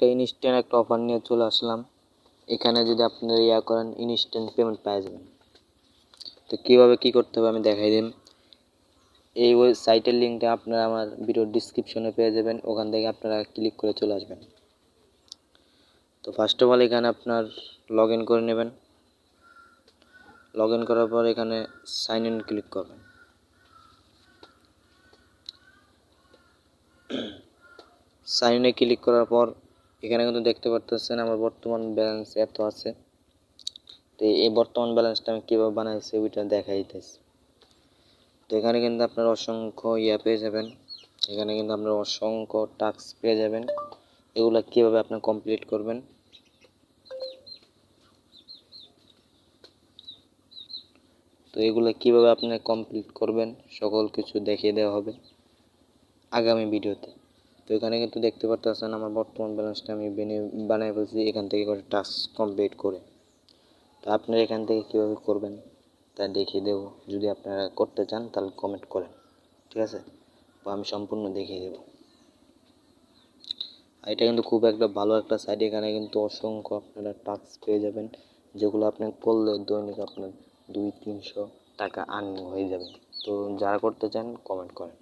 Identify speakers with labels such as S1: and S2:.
S1: একটা ইনস্ট্যান্ট একটা অফার নিয়ে চলে আসলাম। এখানে যদি আপনারা করেন ইনস্ট্যান্ট পেমেন্ট পেয়ে যাবেন। তো কীভাবে কী করতে হবে আমি দেখাই দিন। এই সাইটের লিঙ্কটা আপনারা আমার ভিডিওর ডিসক্রিপশনে পেয়ে যাবেন, ওখান থেকে আপনারা ক্লিক করে চলে আসবেন। তো ফার্স্ট অফ অল এখানে আপনার লগ ইন করে নেবেন। লগ ইন করার পর এখানে সাইন ইন ক্লিক করবেন। সাইন ইনে ক্লিক করার পর এখানে কিন্তু দেখতে পারতেছেন আমার বর্তমান ব্যালেন্স এত আছে। তো এই বর্তমান ব্যালেন্সটা আমি কীভাবে বানাইছি ওইটা দেখাই দিতেছি। তো এখানে কিন্তু আপনার অসংখ্য পেয়ে যাবেন। এখানে কিন্তু আপনার অসংখ্য টাস্ক পেয়ে যাবেন। এগুলো কীভাবে আপনি কমপ্লিট করবেন তো এগুলো কীভাবে আপনি কমপ্লিট করবেন সকল কিছু দেখিয়ে দেওয়া হবে আগামী ভিডিওতে। তো এখানে কিন্তু দেখতে পারতেছেন আমার বর্তমান ব্যালেন্সটা আমি বানাই ফেলছি এখান থেকে করে টাস্ক কমপ্লিট করে। তো আপনারা এখান থেকে কীভাবে করবেন তা দেখিয়ে দেবো। যদি আপনারা করতে চান তাহলে কমেন্ট করেন, ঠিক আছে? বা আমি সম্পূর্ণ দেখিয়ে দেবো। আর এটা কিন্তু খুব একটা ভালো একটা সাইট। এখানে কিন্তু অসংখ্য আপনারা টাস্ক পেয়ে যাবেন, যেগুলো আপনি করলে দৈনিক আপনার 200-300 টাকা আর্নিং হয়ে যাবে। তো যারা করতে চান কমেন্ট করেন।